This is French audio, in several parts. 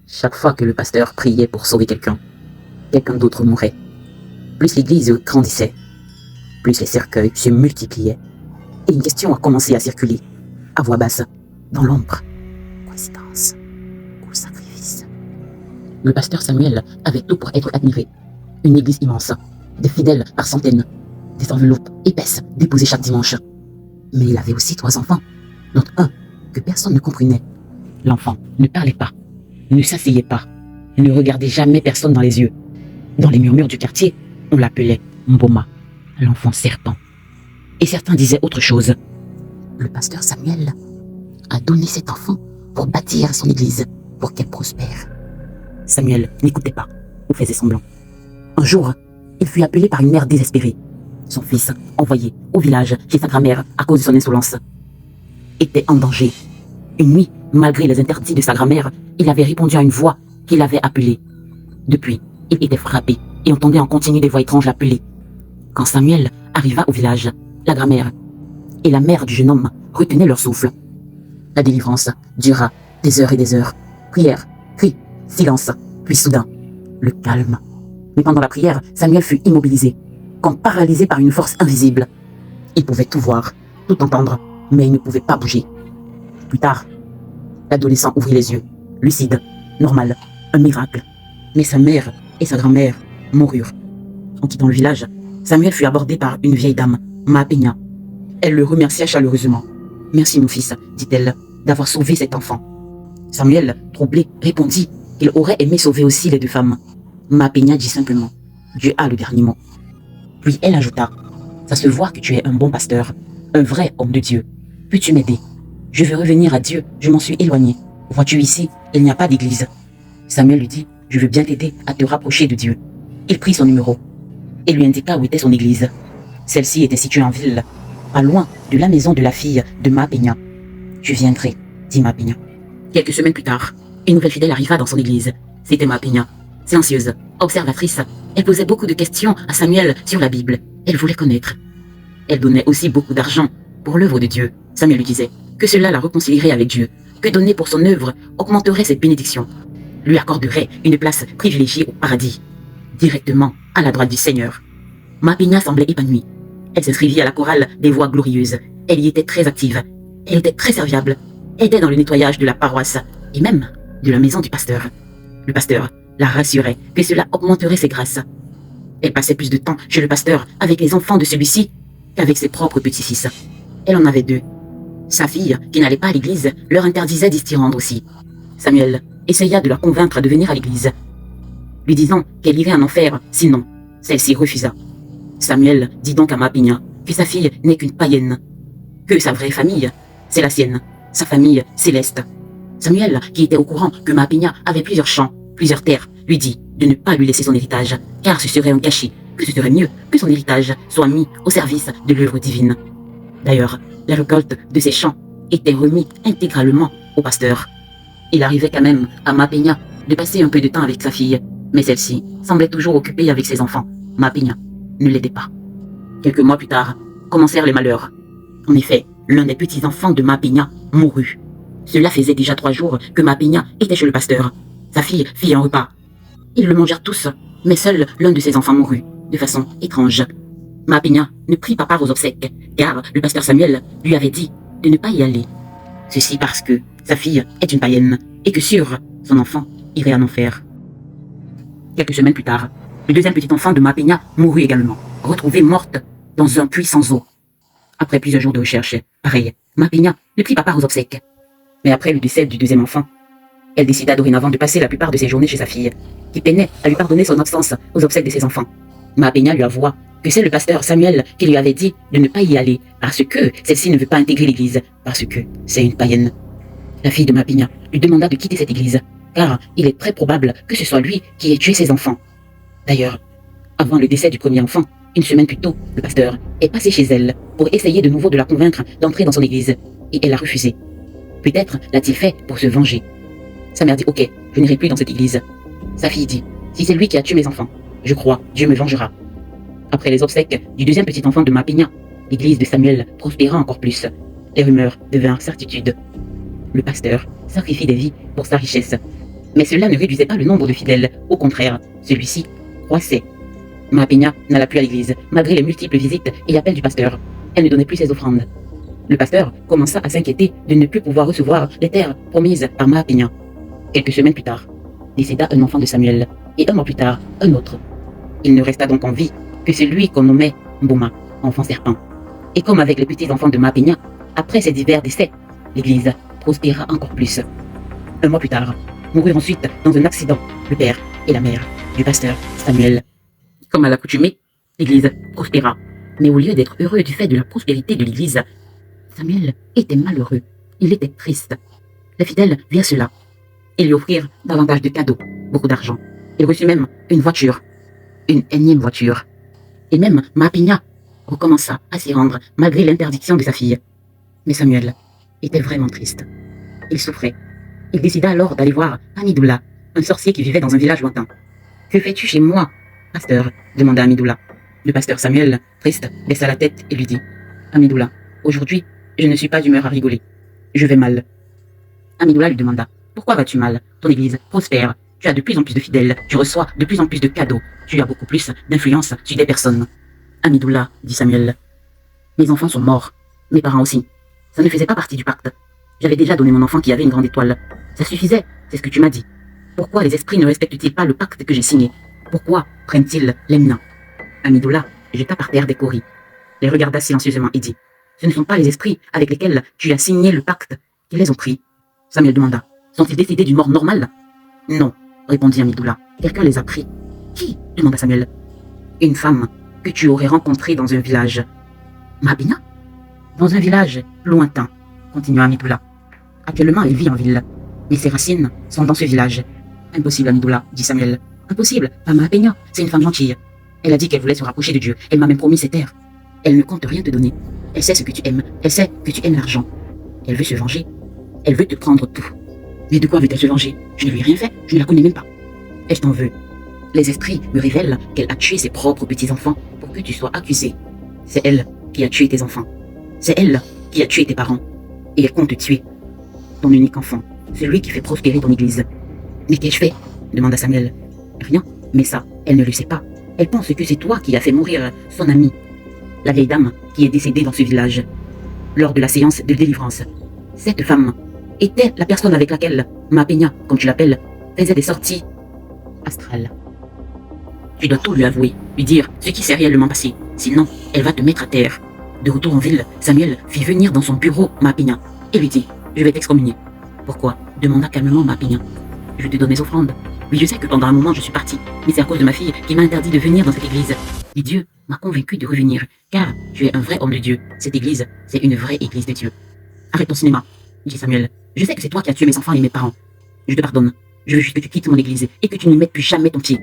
Chaque fois que le pasteur priait pour sauver quelqu'un, quelqu'un d'autre mourait. Plus l'église grandissait, plus les cercueils se multipliaient, et une question a commencé à circuler, à voix basse, dans l'ombre. Coïncidence ou sacrifice? Le pasteur Samuel avait tout pour être admiré. Une église immense, des fidèles par centaines, des enveloppes épaisses déposées chaque dimanche. Mais il avait aussi 3 enfants, dont un que personne ne comprenait. L'enfant ne parlait pas, ne s'asseyait pas, ne regardait jamais personne dans les yeux. Dans les murmures du quartier, on l'appelait Mboma, l'enfant serpent. Et certains disaient autre chose. Le pasteur Samuel a donné cet enfant pour bâtir son église, pour qu'elle prospère. Samuel n'écoutait pas, ou faisait semblant. Un jour, il fut appelé par une mère désespérée. Son fils, envoyé au village chez sa grand-mère à cause de son insolence, était en danger. Une nuit, malgré les interdits de sa grand-mère, il avait répondu à une voix qui l'avait appelé. Depuis, il était frappé et entendait en continu des voix étranges l'appeler. Quand Samuel arriva au village, la grand-mère et la mère du jeune homme retenaient leur souffle. La délivrance dura des heures et des heures. Prière, cri, silence, puis soudain, le calme. Mais pendant la prière, Samuel fut immobilisé, comme paralysé par une force invisible. Il pouvait tout voir, tout entendre, mais il ne pouvait pas bouger. Plus tard, l'adolescent ouvrit les yeux, lucide, normal, un miracle. Mais sa mère et sa grand-mère moururent. En quittant le village, Samuel fut abordé par une vieille dame, Maapenya. Elle le remercia chaleureusement. « Merci mon fils, dit-elle, d'avoir sauvé cet enfant. » Samuel, troublé, répondit qu'il aurait aimé sauver aussi les 2 femmes. Maapenya dit simplement « Dieu a le dernier mot. » Puis elle ajouta « Ça se voit que tu es un bon pasteur, un vrai homme de Dieu. Peux-tu m'aider? Je veux revenir à Dieu, je m'en suis éloigné. Vois-tu ici, il n'y a pas d'église. » Samuel lui dit « Je veux bien t'aider à te rapprocher de Dieu. » Il prit son numéro et lui indiqua où était son église. Celle-ci était située en ville, pas loin de la maison de la fille de Maapenya. « Je viendrai, » dit Maapenya. Quelques semaines plus tard, une nouvelle fidèle arriva dans son église. C'était Maapenya. Silencieuse, observatrice, elle posait beaucoup de questions à Samuel sur la Bible. Elle voulait connaître. Elle donnait aussi beaucoup d'argent pour l'œuvre de Dieu. Samuel lui disait que cela la réconcilierait avec Dieu, que donner pour son œuvre augmenterait ses bénédictions, lui accorderait une place privilégiée au paradis, directement à la droite du Seigneur. Maapenya semblait épanouie. Elle s'inscrivit à la chorale des voix glorieuses. Elle y était très active. Elle était très serviable. Aidait dans le nettoyage de la paroisse et même de la maison du pasteur. Le pasteur la rassurait que cela augmenterait ses grâces. Elle passait plus de temps chez le pasteur avec les enfants de celui-ci qu'avec ses propres petits-fils. Elle en avait 2. Sa fille, qui n'allait pas à l'église, leur interdisait d'y s'y rendre aussi. Samuel essaya de la convaincre de venir à l'église, lui disant qu'elle irait en enfer, sinon, celle-ci refusa. Samuel dit donc à Maapenya que sa fille n'est qu'une païenne, que sa vraie famille, c'est la sienne, sa famille céleste. Samuel, qui était au courant que Maapenya avait plusieurs champs, plusieurs terres, lui dit de ne pas lui laisser son héritage, car ce serait un gâchis, que ce serait mieux que son héritage soit mis au service de l'œuvre divine. D'ailleurs, la récolte de ces champs était remise intégralement au pasteur. Il arrivait quand même à Maapenya de passer un peu de temps avec sa fille, mais celle-ci semblait toujours occupée avec ses enfants. Maapenya ne l'aidait pas. Quelques mois plus tard, commencèrent les malheurs. En effet, l'un des petits-enfants de Maapenya mourut. Cela faisait déjà 3 jours que Maapenya était chez le pasteur. Sa fille fit un repas. Ils le mangèrent tous, mais seul l'un de ses enfants mourut, de façon étrange. Maapenya ne prit pas part aux obsèques, car le pasteur Samuel lui avait dit de ne pas y aller. Ceci parce que sa fille est une païenne, et que sûr, son enfant irait en enfer. Quelques semaines plus tard, le 2e petit enfant de Maapenya mourut également, retrouvé morte dans un puits sans eau. Après plusieurs jours de recherche, pareil, Maapenya ne prit pas part aux obsèques. Mais après le décès du 2e enfant, elle décida dorénavant de passer la plupart de ses journées chez sa fille, qui peinait à lui pardonner son absence aux obsèques de ses enfants. Maapenya lui avoua que c'est le pasteur Samuel qui lui avait dit de ne pas y aller, parce que celle-ci ne veut pas intégrer l'église, parce que c'est une païenne. La fille de Maapenya lui demanda de quitter cette église, car il est très probable que ce soit lui qui ait tué ses enfants. D'ailleurs, avant le décès du premier enfant, une semaine plus tôt, le pasteur est passé chez elle pour essayer de nouveau de la convaincre d'entrer dans son église, et elle a refusé. Peut-être l'a-t-il fait pour se venger. Sa mère dit « Ok, je n'irai plus dans cette église ». Sa fille dit « Si c'est lui qui a tué mes enfants, je crois, Dieu me vengera ». Après les obsèques du 2e petit enfant de Maapenya, l'église de Samuel prospéra encore plus. Les rumeurs devinrent certitude. Le pasteur sacrifie des vies pour sa richesse. Mais cela ne réduisait pas le nombre de fidèles. Au contraire, celui-ci croissait. Ma Peña n'alla plus à l'église, malgré les multiples visites et appels du pasteur. Elle ne donnait plus ses offrandes. Le pasteur commença à s'inquiéter de ne plus pouvoir recevoir les terres promises par Ma Peña. Quelques semaines plus tard, décéda un enfant de Samuel, et un mois plus tard, un autre. Il ne resta donc en vie que celui qu'on nommait Mboma, enfant serpent. Et comme avec les petits-enfants de Ma Peña, après ces divers décès, l'église prospéra encore plus. Un mois plus tard, moururent ensuite dans un accident le père et la mère du pasteur Samuel. Comme à l'accoutumée, l'église prospéra. Mais au lieu d'être heureux du fait de la prospérité de l'église, Samuel était malheureux. Il était triste. Les fidèles virent cela et lui offrirent davantage de cadeaux, beaucoup d'argent. Il reçut même une voiture, une énième voiture. Et même Ma Peña recommença à s'y rendre malgré l'interdiction de sa fille. Mais Samuel était vraiment triste. Il souffrait. Il décida alors d'aller voir Amidoula, un sorcier qui vivait dans un village lointain. « Que fais-tu chez moi, pasteur ?» demanda Amidoula. Le pasteur Samuel, triste, baissa la tête et lui dit « Amidoula, aujourd'hui, je ne suis pas d'humeur à rigoler. Je vais mal. » Amidoula lui demanda « Pourquoi vas-tu mal? Ton église prospère. Tu as de plus en plus de fidèles. Tu reçois de plus en plus de cadeaux. Tu as beaucoup plus d'influence sur des personnes. » Amidoula, dit Samuel, « Mes enfants sont morts. Mes parents aussi. Ça ne faisait pas partie du pacte. J'avais déjà donné mon enfant qui avait une grande étoile. Ça suffisait, c'est ce que tu m'as dit. Pourquoi les esprits ne respectent-ils pas le pacte que j'ai signé? Pourquoi prennent-ils les miens? » Amidoula jeta par terre des coris, les regarda silencieusement et dit « Ce ne sont pas les esprits avec lesquels tu as signé le pacte qui les ont pris. » Samuel demanda « Sont-ils décédés d'une mort normale? » « Non, répondit Amidoula. Quelqu'un les a pris. »« Qui ?» demanda Samuel. « Une femme que tu aurais rencontrée dans un village. »« Ma Peña ?»« Dans un village lointain, continua Amidoula. Actuellement, elle vit en ville, mais ses racines sont dans ce village. »« Impossible, Amidoula, dit Samuel. Impossible, pas Ma Peña, c'est une femme gentille. Elle a dit qu'elle voulait se rapprocher de Dieu. Elle m'a même promis ses terres. Elle ne compte rien te donner. Elle sait ce que tu aimes. Elle sait que tu aimes l'argent. Elle veut se venger. Elle veut te prendre tout. Mais de quoi veut-elle se venger? Je ne lui ai rien fait, je ne la connais même pas. Elle t'en veut. Les esprits me révèlent qu'elle a tué ses propres petits-enfants pour que tu sois accusé. C'est elle qui a tué tes enfants. C'est elle qui a tué tes parents. Et elle compte tuer ton unique enfant, celui qui fait prospérer ton église. Mais qu'ai-je fait? Demanda Samuel. Rien, mais ça, elle ne le sait pas. Elle pense que c'est toi qui as fait mourir son amie, la vieille dame qui est décédée dans ce village, lors de la séance de délivrance. Cette femme était la personne avec laquelle Ma Peña, comme tu l'appelles, faisait des sorties astrales. Tu dois tout lui avouer, lui dire ce qui s'est réellement passé, sinon elle va te mettre à terre. De retour en ville, Samuel fit venir dans son bureau Ma Peña et lui dit « Je vais t'excommunier. » Pourquoi? Demanda calmement Ma Peña. Je te donne mes offrandes. Oui, je sais que pendant un moment je suis partie, mais c'est à cause de ma fille qui m'a interdit de venir dans cette église. Et Dieu m'a convaincu de revenir, car tu es un vrai homme de Dieu. Cette église, c'est une vraie église de Dieu. Arrête ton cinéma, dit Samuel. Je sais que c'est toi qui as tué mes enfants et mes parents. Je te pardonne. Je veux juste que tu quittes mon église et que tu n'y mettes plus jamais ton pied.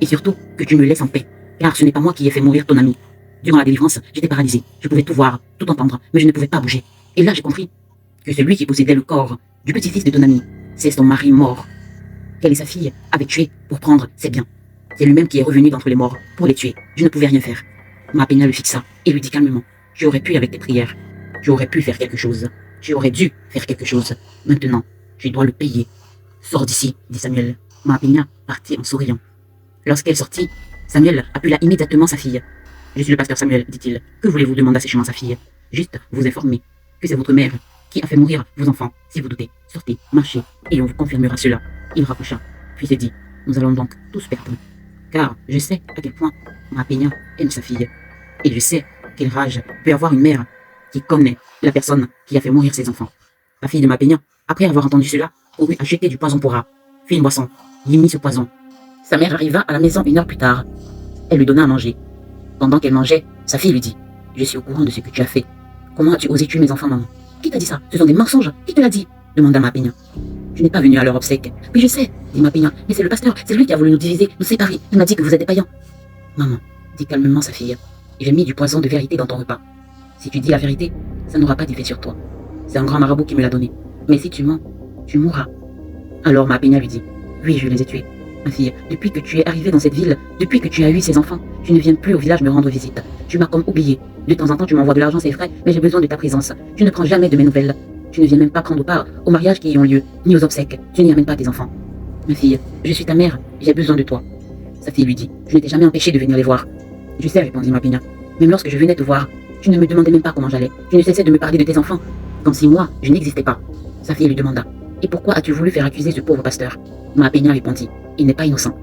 Et surtout, que tu me laisses en paix, car ce n'est pas moi qui ai fait mourir ton ami. Durant la délivrance, j'étais paralysé. Je pouvais tout voir, tout entendre, mais je ne pouvais pas bouger. Et là, j'ai compris que celui qui possédait le corps du petit-fils de ton ami, c'est son mari mort, qu'elle et sa fille avaient tué pour prendre ses biens. C'est lui-même qui est revenu d'entre les morts pour les tuer. Je ne pouvais rien faire. Ma Peña le fixa et lui dit calmement. Tu aurais pu avec tes prières. Tu aurais pu faire quelque chose. Tu aurais dû faire quelque chose. Maintenant, je dois le payer. Sors d'ici, dit Samuel. Ma Peña partit en souriant. Lorsqu'elle sortit, Samuel appela immédiatement sa fille. Je suis le pasteur Samuel, dit-il. Que voulez-vous? Demanda sèchement sa fille. Juste vous informer que c'est votre mère qui a fait mourir vos enfants. Si vous doutez, sortez, marchez, et on vous confirmera cela. Il rapprocha, puis s'est dit, nous allons donc tous perdre. Car je sais à quel point Ma Peña aime sa fille. Et je sais quelle rage peut avoir une mère qui connaît la personne qui a fait mourir ses enfants. La fille de Ma Peña, après avoir entendu cela, courut acheter du poison pour rat, fit une boisson, y mit ce poison. Sa mère arriva à la maison 1 heure plus tard. Elle lui donna à manger. Pendant qu'elle mangeait, sa fille lui dit, je suis au courant de ce que tu as fait. Comment as-tu osé tuer mes enfants, maman? Qui t'a dit ça? Ce sont des mensonges. Qui te l'a dit? Demanda Ma Peña. Tu n'es pas venu à leur obsèque. Oui, je sais, dit Ma Peña, mais c'est le pasteur, c'est lui qui a voulu nous diviser, nous séparer. Il m'a dit que vous êtes des païens. Maman, dit calmement sa fille, j'ai mis du poison de vérité dans ton repas. Si tu dis la vérité, ça n'aura pas d'effet sur toi. C'est un grand marabout qui me l'a donné. Mais si tu mens, tu mourras. Alors Ma Peña lui dit, oui, je les ai tués. Ma fille, depuis que tu es arrivée dans cette ville, depuis que tu as eu ces enfants, tu ne viens plus au village me rendre visite. Tu m'as comme oublié. De temps en temps, tu m'envoies de l'argent, c'est vrai, mais j'ai besoin de ta présence. Tu ne prends jamais de mes nouvelles. Tu ne viens même pas prendre part aux mariages qui y ont lieu, ni aux obsèques. Tu n'y amènes pas tes enfants. Ma fille, je suis ta mère, j'ai besoin de toi. Sa fille lui dit, je ne t'ai jamais empêché de venir les voir. Je sais, répondit Mapenya. Même lorsque je venais te voir, tu ne me demandais même pas comment j'allais. Tu ne cessais de me parler de tes enfants, comme si moi, je n'existais pas. Sa fille lui demanda, et pourquoi as-tu voulu faire accuser ce pauvre pasteur? Mapenya répondit, il n'est pas innocent.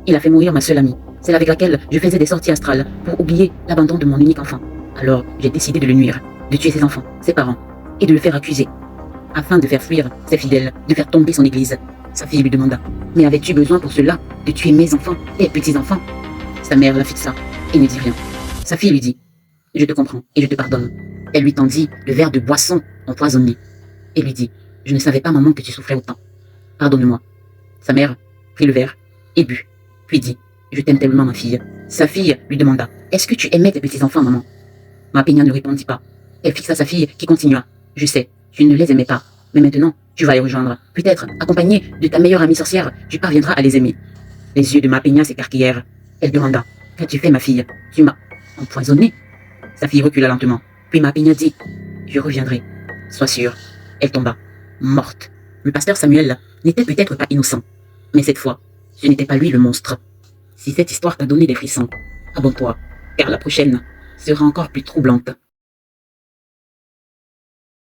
Il a fait mourir ma seule amie, celle avec laquelle je faisais des sorties astrales pour oublier l'abandon de mon unique enfant. Alors, j'ai décidé de le nuire, de tuer ses enfants, ses parents, et de le faire accuser, afin de faire fuir ses fidèles, de faire tomber son église. Sa fille lui demanda, mais avais-tu besoin pour cela de tuer mes enfants, tes petits-enfants? Sa mère la fixa et ne dit rien. Sa fille lui dit, je te comprends et je te pardonne. Elle lui tendit le verre de boisson empoisonné et lui dit, je ne savais pas, maman, que tu souffrais autant. Pardonne-moi. Sa mère prit le verre et but, puis dit, je t'aime tellement, ma fille. Sa fille lui demanda, est-ce que tu aimais tes petits-enfants, maman? Mapenya ne répondit pas. Elle fixa sa fille qui continua, je sais, tu ne les aimais pas, mais maintenant, tu vas les rejoindre. Peut-être, accompagnée de ta meilleure amie sorcière, tu parviendras à les aimer. Les yeux de Mapenya s'écarquillèrent. Elle demanda, qu'as-tu fait, ma fille? Tu m'as empoisonné? Sa fille recula lentement. Puis Mapenya dit, je reviendrai. Sois sûre. Elle tomba, morte. Le pasteur Samuel n'était peut-être pas innocent, mais cette fois, ce n'était pas lui le monstre. Si cette histoire t'a donné des frissons, abonne-toi, car la prochaine sera encore plus troublante.